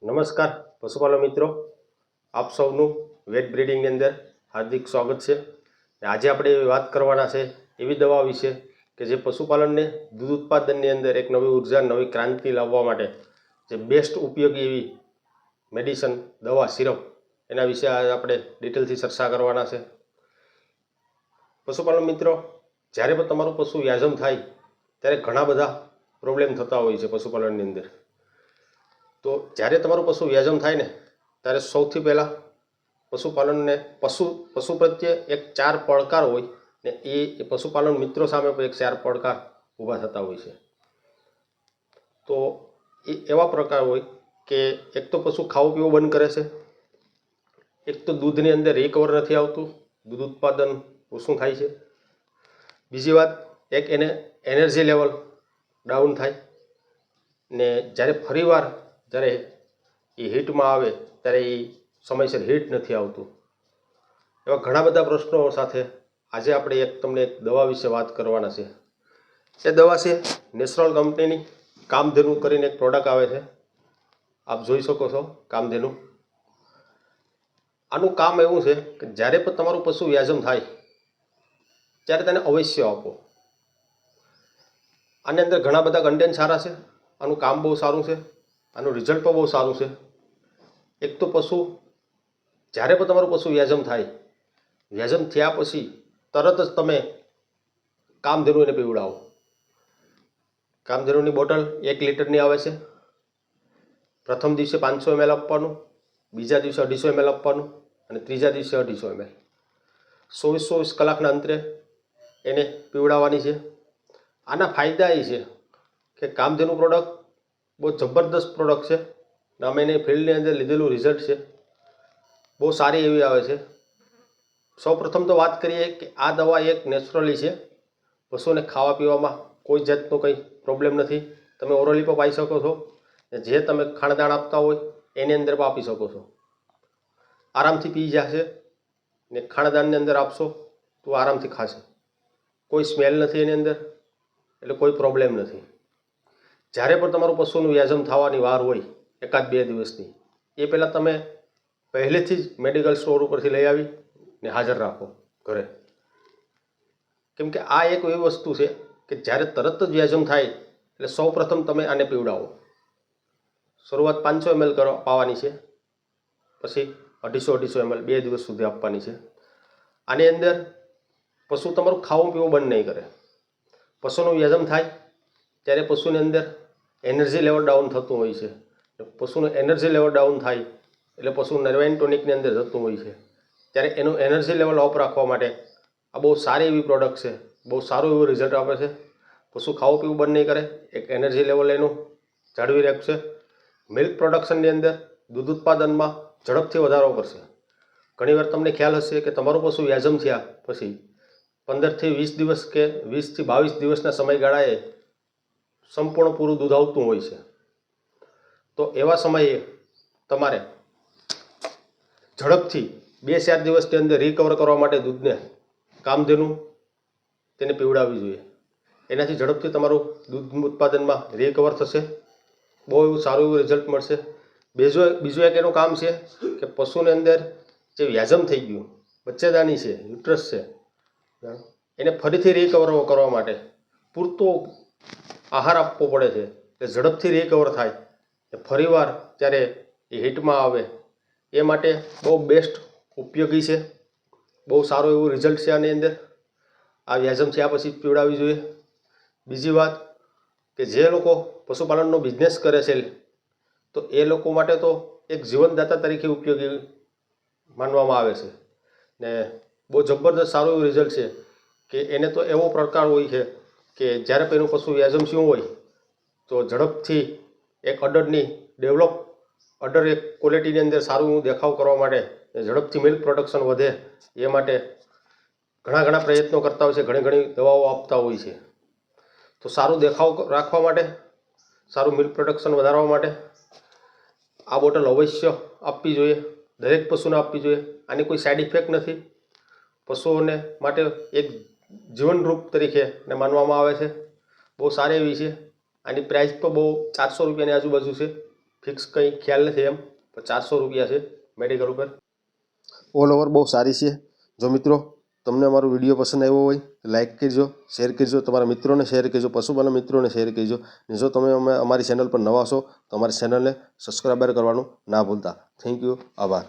નમસ્કાર પશુપાલક મિત્રો, આપ સૌનું વેટ બ્રીડિંગની અંદર હાર્દિક સ્વાગત છે। આજે આપણે વાત કરવાના છે એવી દવા વિશે કે જે પશુપાલનને દૂધ ઉત્પાદનની અંદર એક નવી ઉર્જા, નવી ક્રાંતિ લાવવા માટે જે બેસ્ટ ઉપયોગી એવી મેડિસિન, દવા, સિરપ એના વિશે આજે આપણે ડિટેલથી ચર્ચા કરવાના છે। પશુપાલક મિત્રો, જ્યારે પણ તમારું પશુ વ્યાજમ થાય ત્યારે ઘણા બધા પ્રોબ્લેમ થતા હોય છે પશુપાલનની અંદર। તો જ્યારે તમારું પશુ વ્યાજમ થાય ને ત્યારે સૌથી પહેલાં પશુપાલનને પશુ પ્રત્યે એક 4 પડકાર હોય ને એ પશુપાલન મિત્રો સામે પણ એક 4 પડકાર ઊભા થતા હોય છે। તો એ એવા પ્રકાર હોય કે એક તો પશુ ખાવું પીવું બંધ કરે છે, એક તો દૂધની અંદર રિકવર નથી આવતું, દૂધ ઉત્પાદન ઓછું થાય છે, બીજી વાત એક એને એનર્જી લેવલ ડાઉન થાય ને જ્યારે ફરીવાર જ્યારે એ હીટમાં આવે ત્યારે એ સમયસર હીટ નથી આવતું। એવા ઘણા બધા પ્રશ્નો સાથે આજે આપણે તમને એક દવા વિશે વાત કરવાના છે। એ દવા છે નેચરલ કંપનીની કામધેનુ કરીને એક પ્રોડક્ટ આવે છે, આપ જોઈ શકો છો કામધેનુ। આનું કામ એવું છે કે જ્યારે પણ તમારું પશુ વ્યાજમ થાય ત્યારે તેને અવશ્ય આપો। આની અંદર ઘણા બધા કન્ટેન્ટ સારા છે, આનું કામ બહુ સારું છે, આનું રિઝલ્ટ પણ બહુ સારું છે। એક તો પશુ જ્યારે પણ તમારું પશુ વ્યાજમ થાય, વ્યાજમ થયા પછી તરત જ તમે કામધેનુ એને પીવડાવો। કામધેનુની બોટલ 1 લીટરની આવે છે। પ્રથમ દિવસે 500 ml આપવાનું, બીજા દિવસે 250 ml આપવાનું અને ત્રીજા દિવસે 250 ml 24 કલાકના અંતરે એને પીવડાવવાની છે। આના ફાયદા એ છે કે કામધેનુ પ્રોડક્ટ બહુ જબરદસ્ત પ્રોડક્ટ છે ને અમે એની ફિલ્ડની અંદર લીધેલું રિઝલ્ટ છે, બહુ સારી એવી આવે છે। સૌપ્રથમ તો વાત કરીએ કે આ દવા એક નેચરલી છે, પશુને ખાવા પીવામાં કોઈ જાતનો કંઈ પ્રોબ્લેમ નથી। તમે ઓરલી પણ પાઈ શકો છો, જે તમે ખાણદાણ આપતા હોય એની અંદર પણ આપી શકો છો, આરામથી પી જશે ને ખાણદાણની અંદર આપશો તો આરામથી ખાશે, કોઈ સ્મેલ નથી એની અંદર, એટલે કોઈ પ્રોબ્લેમ નથી। જ્યારે પણ તમારું પશુનું વ્યાજમ થવાની વાર હોય 1-2 દિવસની, એ પહેલાં તમે પહેલેથી જ મેડિકલ સ્ટોર ઉપરથી લઈ આવી ને હાજર રાખો ઘરે, કેમ કે આ એક એવી વસ્તુ છે કે જ્યારે તરત જ વ્યાજમ થાય એટલે સૌપ્રથમ તમે આને પીવડાવો। શરૂઆત 500 ml પાવાની છે, પછી 250 ml 2 દિવસ સુધી આપવાની છે। આની અંદર પશુ તમારું ખાવું પીવું બંધ નહીં કરે। પશુનું વ્યાજમ થાય ત્યારે પશુની અંદર એનર્જી લેવલ ડાઉન થતું હોય છે, પશુનું એનર્જી લેવલ ડાઉન થાય એટલે પશુ નર્વાઇન ટોનિકની અંદર જતું હોય છે, ત્યારે એનું એનર્જી લેવલ અપ રાખવા માટે આ બહુ સારી એવી પ્રોડક્ટ છે, બહુ સારું એવું રિઝલ્ટ આપે છે। પશુ ખાવું પીવું બંધ નહીં કરે, એક એનર્જી લેવલ એનું જાળવી રાખશે, મિલ્ક પ્રોડક્શનની અંદર દૂધ ઉત્પાદનમાં ઝડપથી વધારો કરશે। ઘણીવાર તમને ખ્યાલ હશે કે તમારું પશુ વ્યાજમ થયા પછી 15 થી 20 દિવસ કે 20 થી 22 દિવસના સમયગાળાએ સંપૂર્ણ પૂરું દૂધ આવતું હોય છે। તો એવા સમયે તમારે ઝડપથી 2-4 દિવસની અંદર રિકવર કરવા માટે દૂધને કામધેનુ તેને પીવડાવવી જોઈએ, એનાથી ઝડપથી તમારું દૂધ ઉત્પાદનમાં રિકવર થશે, બહુ એવું સારું એવું રિઝલ્ટ મળશે। બીજું એક એનું કામ છે કે પશુની અંદર જે વ્યાજમ થઈ ગયું, બચ્ચેદાની છે, યુટ્રસ છે, એને ફરીથી રિકવર કરવા માટે પૂરતો આહાર આપવો પડે છે કે ઝડપથી રિકવર થાય, ફરીવાર જ્યારે એ હીટમાં આવે એ માટે બહુ બેસ્ટ ઉપયોગી છે, બહુ સારું એવું રિઝલ્ટ છે આની અંદર। આ વ્યાજમ થયા પછી પીવડાવવી જોઈએ। બીજી વાત કે જે લોકો પશુપાલનનો બિઝનેસ કરે છે તો એ લોકો માટે તો એક જીવનદાતા તરીકે ઉપયોગી માનવામાં આવે છે ને બહુ જબરદસ્ત સારું એવું રિઝલ્ટ છે કે એને તો એવો પ્રકાર હોય છે કે જ્યારે પણ એનું પશુ વ્યાજમ થયું હોય તો ઝડપથી એક અડરની ડેવલપ અડર એક ક્વોલિટીની અંદર સારું દેખાવ કરવા માટે, ઝડપથી મિલ્ક પ્રોડક્શન વધે એ માટે ઘણા પ્રયત્નો કરતા હોય છે, ઘણી દવાઓ આપતા હોય છે। તો સારું દેખાવ રાખવા માટે, સારું મિલ્ક પ્રોડક્શન વધારવા માટે આ બોટલ અવશ્ય આપવી જોઈએ, દરેક પશુને આપવી જોઈએ। આની કોઈ સાઈડ ઇફેક્ટ નથી, પશુઓને માટે એક જીવનરૂપ તરીકે માનવામાં આવે છે, બહુ સારી એવી છે। આની પ્રાઇસ તો બહુ 400 રૂપિયાની આજુબાજુ છે, ફિક્સ કંઈ ખ્યાલ નથી એમ, પણ 400 રૂપિયા છે મેડિકલ ઉપર. ઓલ ઓવર બહુ સારી છે. જો મિત્રો તમને અમારો વિડીયો પસંદ આવ્યો હોય તો લાઇક કરજો, શેર કરજો, તમારા મિત્રોને શેર કરજો, પશુપાલન મિત્રોને શેર કરજો. અને જો તમે અમારી ચેનલ પર નવા છો તો અમારી ચેનલને સબસ્ક્રાઈબર કરવાનું ના ભૂલતા. થેન્ક યુ, આભાર.